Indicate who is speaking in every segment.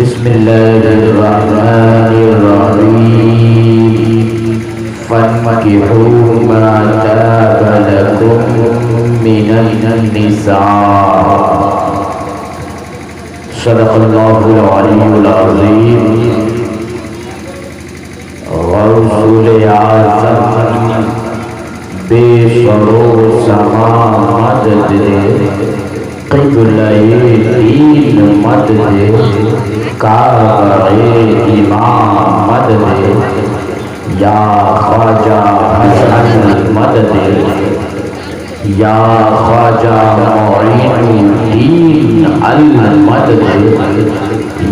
Speaker 1: بسم اللہ الرحمن الرحیم فانکحوا ما طاب لکم من النساء صدق اللہ العلی العظیم غوث اعظم بے سرو سما مدد قبلہ دین مدد کعبہ امام مدد یا خواجہ حسن مدد یا خواجہ معین الدین المدد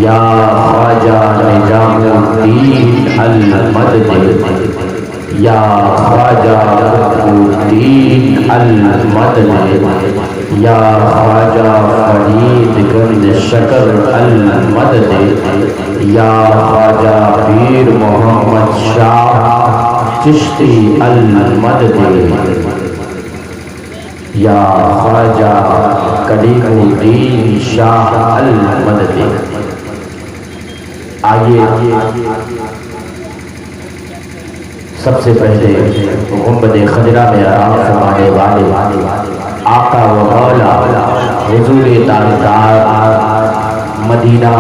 Speaker 1: یا خواجہ نظام الدین المدد یا خواجہ الدین المدد یا خواجہ فرید گنج شکر المدد یا خواجہ پیر محمد شاہ چشتی المدد یا خواجہ کلیم الدین شاہ المدد۔ آئیے سب سے پہلے گنبد خضرا میں آرام فرمانے والے آقا و مولا حضور تاجدار مدینہ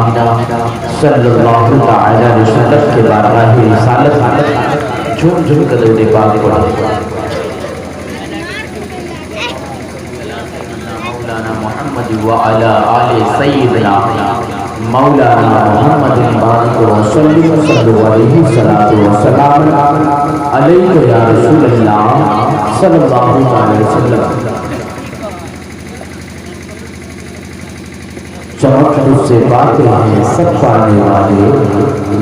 Speaker 1: صلی اللہ تعالی علیہ وسلم کے بارگاہ رسالت جھوم جھوم کر درود پاک پڑھیں۔ مولانا محمد وعلی آل سیدنا مولانا محمد بارک وسلم صلی علیہ وسلم علیہ یا رسول اللہ صلی اللہ علیہ وسلم۔ چمک تجھ سے باتیں ہیں سب پانے والے،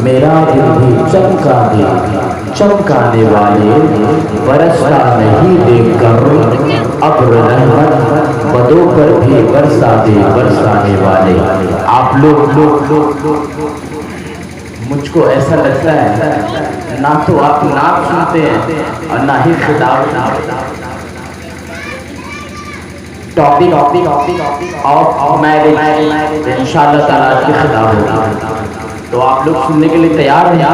Speaker 1: میرا دل بھی چمکانے والے، برستا نہیں دیکھ کر ابر رحمت بدوں پر بھی برسا دے برسانے والے۔ آپ لوگ مجھ کو ایسا لگتا ہے نہ تو آپ نعت سنتے ہیں اور نہ ہی خطاب ٹاپک آف میرج انشاءاللہ تعالیٰ کی خطاب ہوگی، تو آپ لوگ سننے کے لیے تیار ہیں؟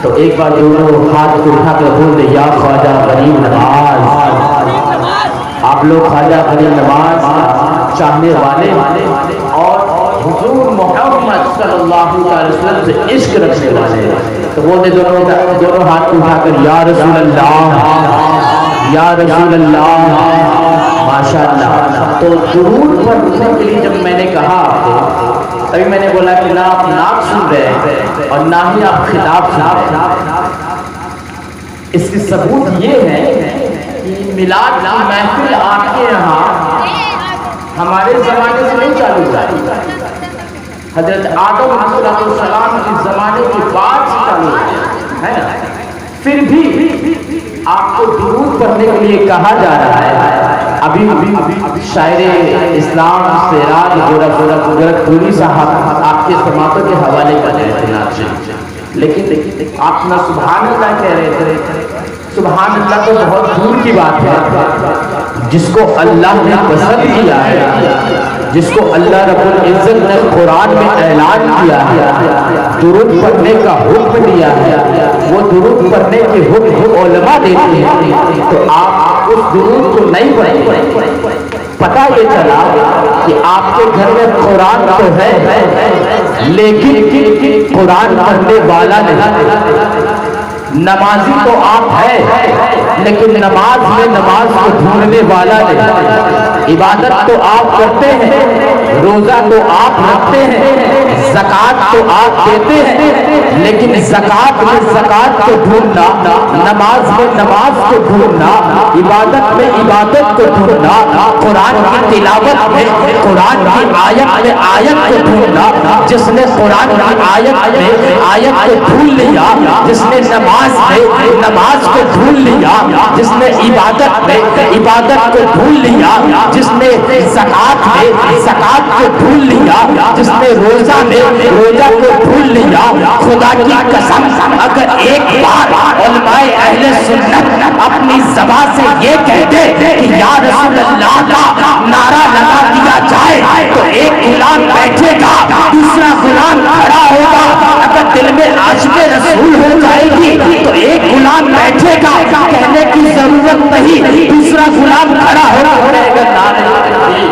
Speaker 1: تو ایک بار دونوں ہاتھ کو اٹھا کر بول دیں یا خواجہ غریب نواز۔ آپ لوگ خواجہ غریب نواز چاہنے والے اور حضور محمد صلی اللہ علیہ وسلم سے عشق رکھنے والے، تو بول دیں دونوں ہاتھ کو اٹھا کر یا رسول اللہ یا رسول اللہ۔ ماشاءاللہ۔ تو درود پڑھنے کے لیے جب میں نے کہا تبھی میں نے بولا کہ نہ آپ نعت سن رہے ہیں اور نہ ہی آپ خطاب سن رہے ہیں۔ اس کی ثبوت یہ ہے کہ میلاد کی محفل آپ کے یہاں ہمارے زمانے سے نہیں چالو ہوئی، حضرت آدم علیہ السلام کے زمانے کے بعد سے چالو ہے نا۔ پھر بھی آپ کو درود پڑھنے کے لیے کہا جا رہا ہے۔ ابھی شاعر اسلام سراج گورکھپوری صاحب آپ کے سماعتوں کے حوالے کر رہے تھے، لیکن آپ نہ سبحان اللہ کہہ رہے تھے۔ سبحان اللہ تو بہت دور کی بات ہے، جس کو اللہ نے پسند کیا ہے، جس کو اللہ رب العزت نے قرآن میں اعلان کیا ہے، درود پڑھنے کا حکم دیا ہے، وہ درود پڑھنے کے حکم علماء دیتے ہیں، تو آپ اس درود کو نہیں پڑھیں۔ پتہ یہ چلا کہ آپ کے گھر میں قرآن تو ہے لیکن قرآن پڑھنے والا نہیں، نمازی تو آپ ہے لیکن نماز میں نماز کو ڈھونڈنے والا نہیں، عبادت تو آپ کرتے ہیں، روزہ تو آپ رکھتے ہیں، زکوٰۃ تو آپ دیتے ہیں، لیکن زکوٰۃ میں زکوٰۃ کو ڈھونڈنا، نماز میں نماز کو ڈھونڈنا، عبادت میں عبادت کو ڈھونڈنا، قرآن کی تلاوت میں قرآن کی آیت میں آیت کو ڈھونڈنا، جس نے قرآن کی آیت میں آیت کو ڈھونڈ لیا، جس نے نماز میں نماز کو ڈھونڈ لیا، جس نے عبادت میں عبادت کو ڈھونڈ لیا، جس نے زکوٰۃ میں زکوٰۃ کو ڈھونڈ لیا، جس نے روزہ میں روزہ کو ڈھونڈ لیا، خدا کی قسم اگر ایک بار علماء اہل سنت اپنی زبان سے یہ کہتے کہ یا رسول اللہ کا نعرہ لگا دیا جائے تو ایک غلام بیٹھے گا، دوسرا غلام غلام کھڑا ہو کر کہے گا نعرہ تکبیر،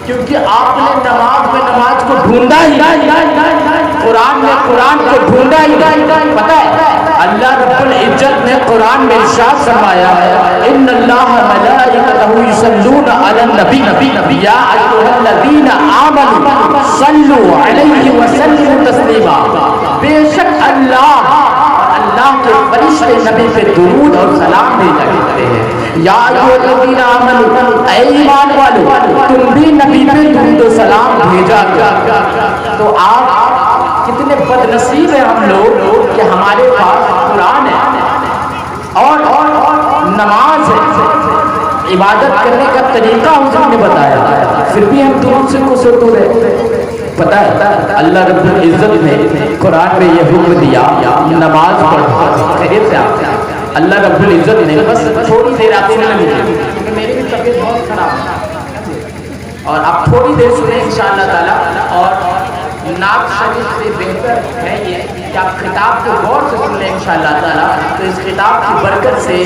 Speaker 1: کیونکہ آپ نے نماز میں نماز کو ڈھونڈا ہی، قرآن میں قرآن کو ڈھونڈا ہی۔ پتہ ہے اللہ رب العزت نے قرآن میں ارشاد فرمایا ہے ان اللہ ملائکتہ یصلون علی النبی یا ایھا الذین آمنوا صلوا علیہ وسلموا تسلیما، بے شک اللہ کے فرشتے نبی پہ درود اور سلام بھیجا کرتے ہیں۔ یا ایھا الذین آمنوا، اے ایمان والو تم بھی نبی پہ درود و سلام بھیجا کرو۔ تو آپ کتنے بد نصیب ہیں ہم لوگ کہ ہمارے پاس قرآن ہے اور نماز ہے، عبادت کرنے کا طریقہ حضور نے بتایا، پھر بھی ہم درود سے کسر دور ہیں۔ پتہ ہے اللہ رب العزت نے قرآن میں یہ حکم دیا نماز پڑھو، خیریت سے آپ اللہ رب العزت نے بس تھوڑی دیر آپ سنیں مجھے کیونکہ میری بھی طبیعت بہت خراب ہے، اور آپ تھوڑی دیر سنیں انشاءاللہ تعالیٰ، اور نعت شریف سے بہتر ہے یہ کہ آپ خطاب کو غور سے سن لیں انشاءاللہ تعالیٰ، تو اس خطاب کی برکت سے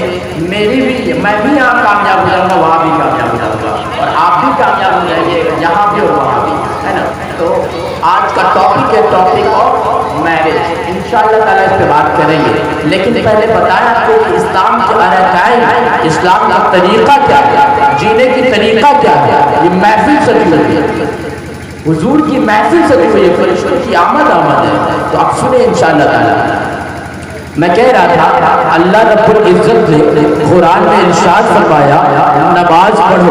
Speaker 1: میری بھی میں بھی یہاں کامیاب ہو جاؤں گا، وہاں بھی کامیاب ہو جاؤں گا، اور آپ بھی کامیاب ہو جائیں گے یہاں بھی اور وہاں بھی، ہے نا۔ تو آج کا ٹاپک ہے ٹاپک آف میرج، انشاءاللہ تعالیٰ اس پہ بات کریں گے، لیکن پہلے بتایا آپ کو کہ اسلام کے ارکان، اسلام کا طریقہ کیا ہے، جینے کی طریقہ کیا ہے۔ یہ محفل سجی ہوئی ہے، حضور کی محفل سجی ہوئی ہے، فرشتوں کی آمد ہے، تو آپ سنیں انشاءاللہ تعالیٰ۔ میں کہہ رہا تھا اللہ رب العزت نے قرآن میں ارشاد فرمایا نماز پڑھو،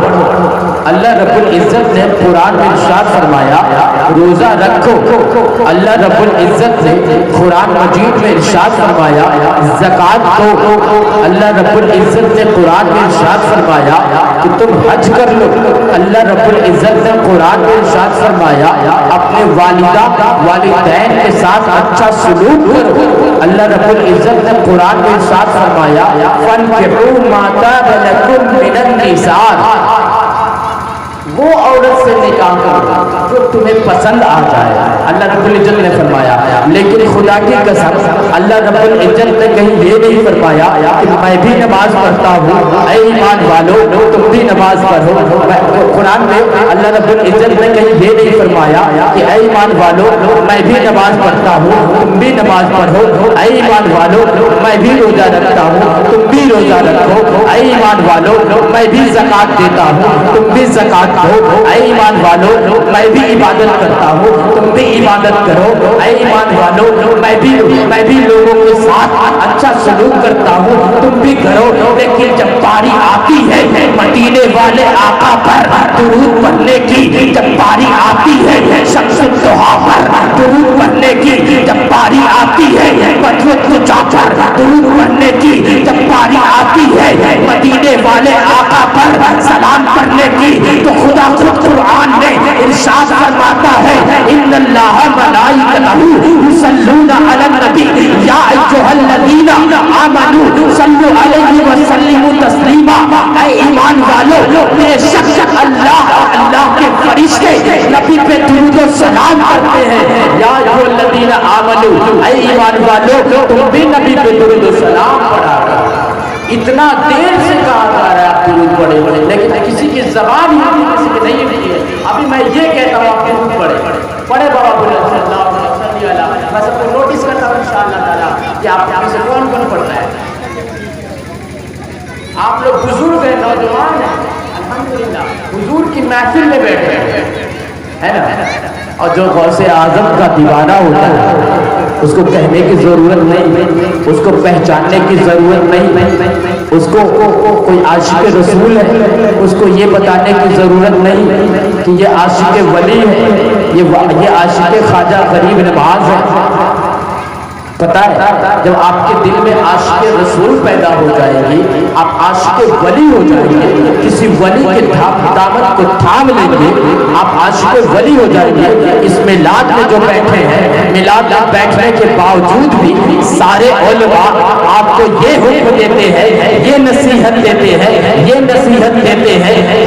Speaker 1: اللہ رب العزت نے قرآن میں ارشاد فرمایا روزہ رکھو، اللہ رب العزت نے قرآن مجید میں ارشاد فرمایا زکوٰۃ دو، اللہ رب العزت نے قرآن میں ارشاد فرمایا کہ تم حج کر لو، اللہ رب العزت نے قرآن میں ارشاد فرمایا اپنے والدہ والدین کے ساتھ اچھا سلوک کرو، اللہ رب العزت نے قرآن میں ارشاد فرمایا فَانْكِحُوا مَا طَابَ لَكُم مِّنَ النِّسَاءِ، وہ عورت سے نکاح کرو جو تمہیں پسند آ جائے، اللہ رب العزت نے فرمایا۔ لیکن خدا کی قسم اللہ رب العزت نے کہیں یہ نہیں فرمایا کہ میں بھی نماز پڑھتا ہوں، اے ایمان والو تم بھی نماز پڑھو۔ قرآن میں اللہ رب العزت نے کہیں یہ نہیں فرمایا کہ اے ایمان والو میں بھی نماز پڑھتا ہوں تم بھی نماز پڑھو، اے ایمان والو میں بھی روزہ رکھتا ہوں تم بھی روزہ رکھو، اے ایمان والو میں بھی زکوٰۃ دیتا ہوں تم بھی زکوٰۃ دو، اے ایمان والو میں بھی عبادت کرتا ہوں تم بھی عبادت کرو، اے ایمان والو میں بھی لوگوں کے ساتھ اچھا سلوک کرتا ہوں تم بھی کرو۔ لیکن جب باری آتی ہے مدینے والے آقا پر درود پڑھنے کی، جب باری آتی ہے شمس الضحیٰ پر درود پڑھنے کی، جب باری آتی ہے بدر الدجا پر درود پڑھنے کی، جب باری آتی ہے مدینے والے آقا پر سلام پڑھنے کی، تو خدا خود قرآن میں ارشاد فرماتا ہے ان اللہ ملائکتہ یصلون علی النبی یا ایھا الذین آمنوا صلوا علیہ وسلموا تسلیما، اے ایمان والو بے شک اللہ کے فرشتے نبی پہ درود و سلام کرتے ہیں، یا ایھا الذین آمنوا، اے ایمان والو تم بھی نبی پہ درود و سلام پڑھا کرو۔ اتنا دیر سے کہا جا رہا ہے آپ درود پڑھے، لیکن کسی کی زبان ہی کسی کی نہیں ہوئی ہے۔ ابھی میں یہ کہتا ہوں آپ درود پڑھے بابا بولے صلی اللہ علیہ وسلم، میں سب کو نوٹس کرتا ہوں انشاءاللہ تعالیٰ کہ آپ یہاں سے کون کون پڑھتا ہے۔ آپ لوگ بزرگ ہیں، نوجوان ہیں، الحمدللہ حضور کی محفل میں بیٹھے ہیں نا، اور جو غوث اعظم کا دیوانہ ہوتا ہے اس کو کہنے کی ضرورت نہیں، اس کو پہچاننے کی ضرورت نہیں، اس کو کوئی عاشق رسول ہے اس کو یہ بتانے کی ضرورت نہیں کہ یہ عاشق ولی ہے، یہ عاشق خواجہ غریب نواز ہے۔ پتہ ہے جب آپ کے دل میں عاشق رسول پیدا ہو جائے گی آپ عاشق ولی ہو جائیں گے، کسی ولی کے دامن کو تھام لیں گے آپ عاشق ولی ہو جائیں گے۔ اس میلاد میں جو بیٹھے ہیں، میلاد میں بیٹھنے کے باوجود بھی سارے علماء آپ کو یہ حکم دیتے ہیں، یہ نصیحت دیتے ہیں،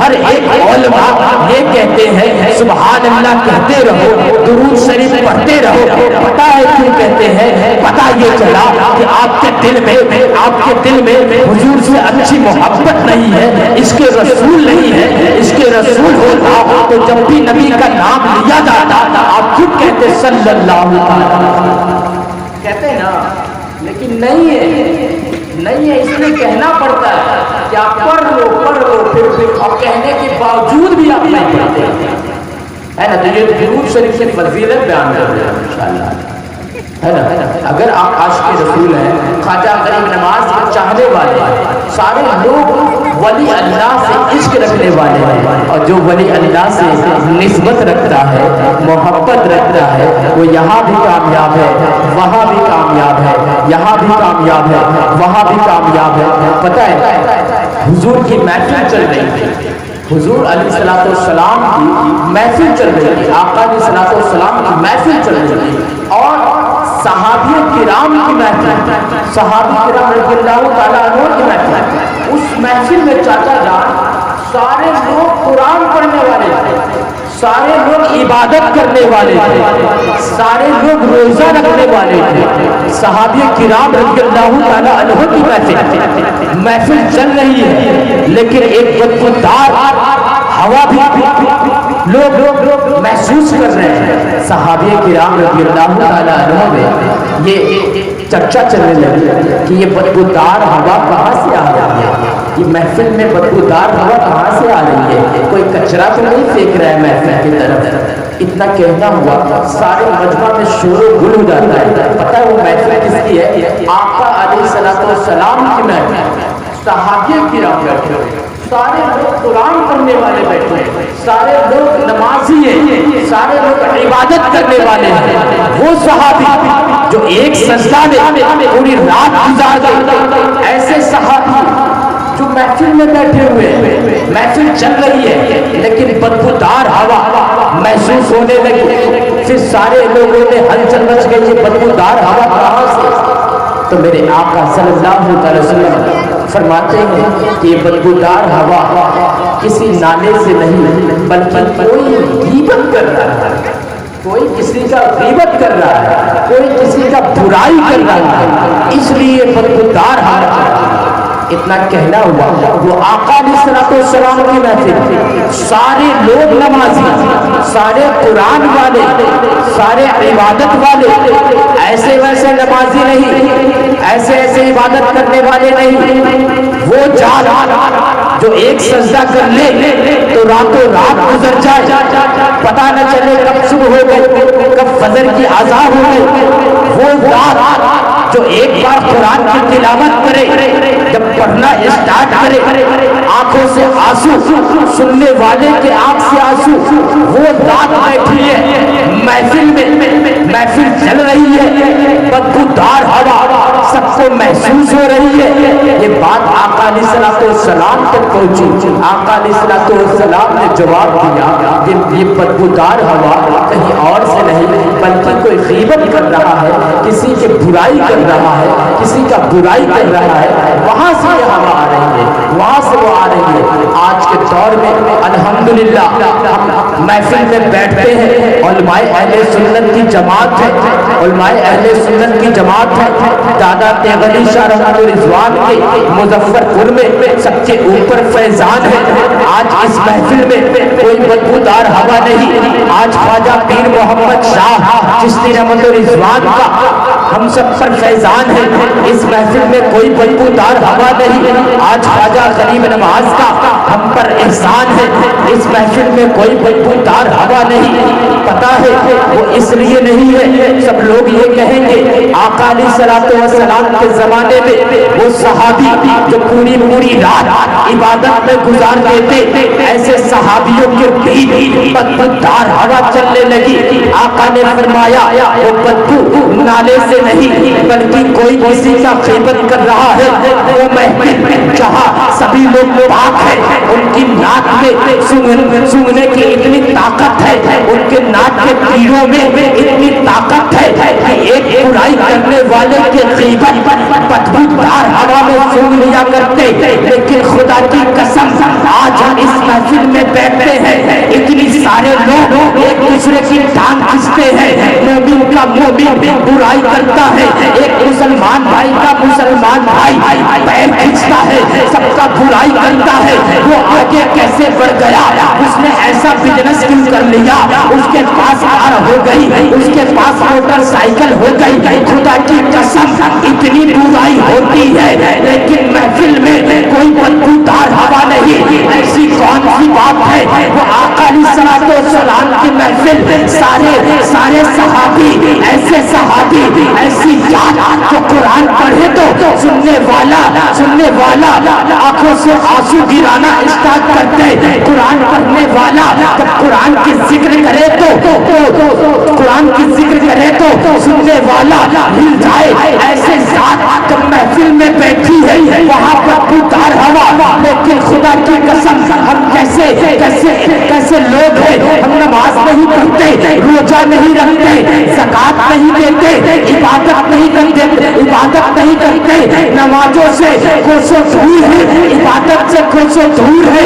Speaker 1: ہر ایک علماء یہ کہتے ہیں سبحان اللہ کہتے رہو، درود شریف پڑھتے رہو۔ پتہ ہے کیوں کہتے ہیں پتہ یہ چلا کہ آپ کے دل میں حضور سے اچھی محبت نہیں ہے، اس کے رسول نہیں ہے، اس کے رسول ہوتا تو جب بھی نبی کا نام لیا جاتا آپ خود کہتے صلی اللہ علیہ وسلم، کہتے ہیں نا، لیکن نہیں ہے، اس لیے کہنا پڑتا ہے کہ آپ پڑھ لو پھر اور کہنے کے باوجود بھی آپ نہیں پڑھتے ہے نا، تو یہ درود شریف کی فضیلت بیان کر رہے ہیں انشاءاللہ، ہے نا۔ اگر آپ عاشق رسول ہیں، خواجہ غریب نواز کے چاہنے والے ہیں، سارے لوگ ولی اللہ سے عشق رکھنے والے ہیں، اور جو ولی اللہ سے نسبت رکھتا ہے، محبت رکھتا ہے، وہ یہاں بھی کامیاب ہے، وہاں بھی کامیاب ہے، یہاں بھی کامیاب ہے، وہاں بھی کامیاب ہے۔ پتہ ہے حضور کی محفل چل رہی تھی، حضور علیہ السلام کی محفل چل رہی تھی، آقا علیہ السلام کی محفل چل رہی تھی، اور صحابی کرام کی محفل، صحابی کرام رضی اللہ تعالیٰ عنہ کی محفل، اس محفل میں چاچا جان سارے لوگ قرآن پڑھنے والے تھے، سارے لوگ عبادت کرنے والے تھے، سارے لوگ روزہ رکھنے والے تھے، صحابی کرام رضی اللہ تعالیٰ عنہ کی محفل چل رہی ہے، لیکن ایک بدبودار ہوا بھی لوگ محسوس کر رہے ہیں۔ صحابی کرام رضی اللہ تعالیٰ عنہ میں یہ چرچا چلنے لگی کہ یہ بدبودار ہوا کہاں سے آ رہی ہے، یہ محفل میں بدبودار ہوا کہاں سے آ رہی ہے، کوئی کچرا تو نہیں پھینک رہا ہے محفل کی طرف۔ اتنا کہنا ہوا سارے مجمع میں شور و گل ہو جاتا ہے، پتہ ہے وہ محفل کس کی ہے؟ آقا علیہ السلام کی محفل، صحابی کرام بیٹھے ہوئے، سارے لوگ قرآن پڑھنے والے بیٹھے ہیں، سارے لوگ نمازی ہیں، سارے لوگ عبادت کرنے والے ہیں۔ وہ صحابی جو ایک سجدہ میں پوری رات گزار دے، ایسے صحابی جو محفل میں بیٹھے ہوئے، محفل چل رہی ہے لیکن بدبودار ہوا محسوس ہونے لگی، پھر سارے لوگوں نے ہلچل مچ گئی، یہ بدبودار ہوا کہاں سے؟ تو میرے آقا صلی اللہ علیہ وسلم فرماتے ہیں کہ یہ بدبودار ہوا کسی نالے سے نہیں بلکہ کوئی غیبت کر رہا ہے، کوئی کسی کا غیبت کر رہا ہے، کوئی کسی کا برائی کر رہا ہے، اس لیے بدبودار ہوا۔ اتنا کہنا ہوا وہ آقا علیہ السلام کی محفل، سارے لوگ نمازی، سارے قرآن والے، سارے عبادت والے، ایسے ویسے نمازی نہیں، ایسے عبادت کرنے والے نہیں، وہ جات جو ایک سجدہ کر لے تو راتوں رات گزر جائے، پتہ نہ چلے کب صبح ہو گئی، کب فجر کی اذان ہو گئی، وہ ذات جو ایک بار قرآن کی تلاوت کرے، جب پڑھنا اسٹارٹ کرے آنکھوں سے آنسو، سننے والے کے آنکھ سے آنسو، وہ ذات بیٹھی ہے محفل میں، محفل چل رہی ہے، بدبودار ہوا سب کو محسوس ہو رہی ہے۔ یہ بات آقا علیہ السلام تک پہنچی، آقا علیہ السلام نے جواب دیا کہ یہ بدبودار ہوا کہیں اور سے نہیں بلکہ کوئی غیبت کر رہا ہے، کسی کی برائی کر رہا ہے، کسی کا برائی کر رہا ہے، وہاں سے یہ ہوا آ رہی ہے، وہاں سے وہ آ رہی ہے۔ آج کے دور میں الحمدللہ ہم محفل میں بیٹھتے ہیں، علماء اہل سنت کی جماعت ہے، علماء اہل سنت کی جماعت ہے، دادا تیغلی شاہ رحمۃ رضوان کے مظفر پور میں سب سے اوپر فیضان ہے۔ آج اس محفل میں کوئی بدبودار ہوا نہیں، آج خواجہ پیر محمد شاہ چشتی رحمۃ رضوان کا ہم سب پر فیضان ہے، اس محفل میں کوئی بدبودار ہوا نہیں، آج خواجہ غریب نواز کا ہم پر احسان ہے، اس محفل میں کوئی بدبودار ہوا نہیں۔ پتہ ہے وہ اس لیے نہیں ہے، سب لوگ یہ کہیں گے آقا علیہ السلام کے زمانے میں وہ صحابی جو پوری رات عبادت میں گزار دیتے، ایسے صحابیوں کے بیچ بدبودار ہوا چلنے لگی۔ آقا نے فرمایا وہ بدبو نالے سے نہیں بلکہ کوئی کسی کا غیبت کر رہا ہے، وہ محفل جہاں سبھی لوگ پاک ہیں، ان کی ناک میں سونگنے کی اتنی طاقت ہے، ان کے ناک کے تیروں میں اتنی طاقت ہے کہ ایک برائی کرنے والے کے غیبت بدبودار ہوا میں سونگ لیا کرتے، لیکن خدا کی قسم آج ہم اس محفل میں بیٹھتے ہیں، اتنی سارے لوگ ایک دوسرے کی ٹانگ کھینچتے ہیں، مومن کا مومن برائی کرتا ہے، ایک مسلمان بھائی کا مسلمان بھائی پیر کھینچتا ہے، سب کا برائی کرتا ہے، وہ آگے کیسے بڑھ گیا؟ اس نے ایسا بزنس کیوں کر لیا؟ اس کے پاس کار ہو گئی، اس کے پاس موٹر سائیکل ہو گئی، خدا کی قسم اتنی برائی ہوتی ہے لیکن محفل میں کوئی بدبودار ہوا نہیں، ایسی کون سی بات ہے؟ وہ آقا علیہ الصلوۃ والسلام کی محفل، سارے صحابی، ایسے صحابی، ایسی جان جو قرآن پڑھے تو سننے والا آنکھوں سے آنسو گرانا اسٹارٹ کرتے، قرآن پڑھنے والا جب قرآن کی ذکر کرے تو سننے والا ہل جائے، ایسے ذات جب محفل میں بیٹھی ہے وہاں پر بدبودار ہوا، لیکن خدا کی قسم ہم کیسے لوگ ہیں، ہم نماز نہیں پڑھتے، روزہ نہیں رکھتے، زکات نہیں دیتے، عبادت نہیں کرتے، نمازوں سے کوسوں دور ہے، عبادت سے کوسوں دور ہے،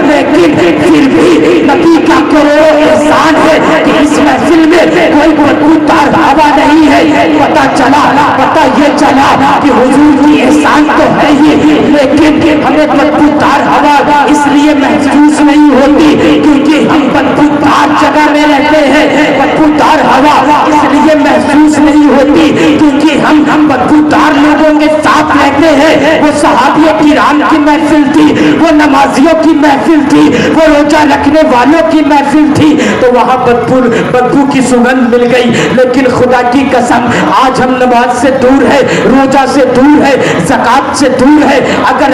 Speaker 1: لیکن پھر بھی نبی کا کروڑوں احسان ہے کہ اس محفل میں کوئی بدبودار ہوا نہیں ہے۔ پتہ یہ چلا کہ حضور کی احسان تو ہے ہی، لیکن ہمیں بدبودار ہوا اس لیے محسوس نہیں ہوتی کیونکہ ہم بدبودار جگہ میں رہتے ہیں، بدبودار ہوا اس لیے محسوس نہیں ہوتی کیونکہ ہم بدبودار لوگوں کے ساتھ رہتے ہیں۔ وہ صحابہ کرام کی محفل تھی، وہ نمازیوں کی محفل تھی، وہ روزہ رکھنے والوں کی محفل تھی، تو وہاں بدبو کی سگندھ مل گئی، لیکن خدا کی قسم آج ہم نماز سے دور ہے، روزہ سے دور ہے، زکات سے دور ہے۔ اگر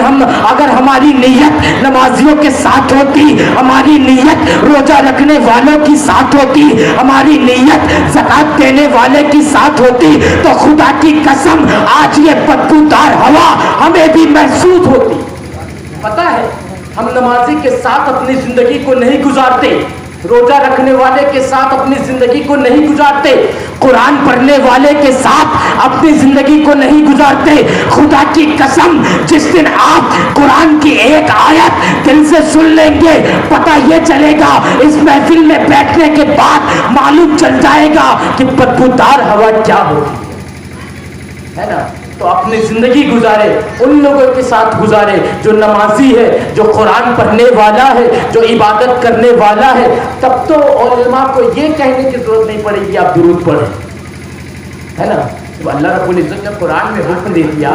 Speaker 1: ہماری نیت نمازیوں کے ساتھ ہوتی، ہماری نیت روزہ رکھنے والوں کی ساتھ ہوتی، ہماری نیت زکات دینے والے کی ساتھ ہوتی تو خدا کی قسم آج یہ بدبودار ہوا ہمیں بھی محسوس ہوتی۔ پتہ ہے ہم نمازی کے ساتھ اپنی زندگی کو نہیں گزارتے، روزہ رکھنے والے کے ساتھ اپنی زندگی کو نہیں گزارتے، قرآن پڑھنے والے کے ساتھ اپنی زندگی کو نہیں گزارتے۔ خدا کی قسم جس دن آپ قرآن کی ایک آیت دل سے سن لیں گے، پتہ یہ چلے گا، اس محفل میں بیٹھنے کے بعد معلوم چل جائے گا کہ بدبودار ہوا کیا ہوتی ہے نا۔ تو اپنی زندگی گزارے، ان لوگوں کے ساتھ گزارے جو نمازی ہے، جو قرآن پڑھنے والا ہے، جو عبادت کرنے والا ہے، تب تو علماء کو یہ کہنے کی ضرورت نہیں پڑے گی آپ درود پڑھیں، ہے نا۔ تو اللہ رب العزت نے قرآن میں حکم دے دیا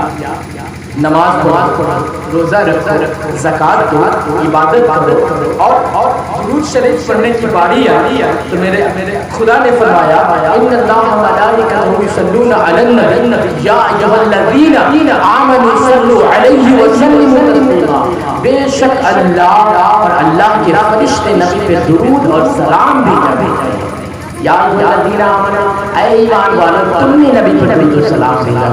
Speaker 1: نماز پڑھو، روزہ رکھو، زکات دو، عبادت کرو، اور درود شریف پڑھنے کی باری آئی تو میرے خدا نے فرمایا ان اللہ و ملائکتہ یصلون علی النبی یا ایھا الذین آمنوا صلوا علیہ وسلموا تسلیما، بے شک اللہ اور اللہ کے فرشتے نبی پہ درود اور سلام بھیجتے ہیں۔ یا ایھا الذین آمنوا، اے ایمان والو تم نے نبی پر درود و سلام بھیجا۔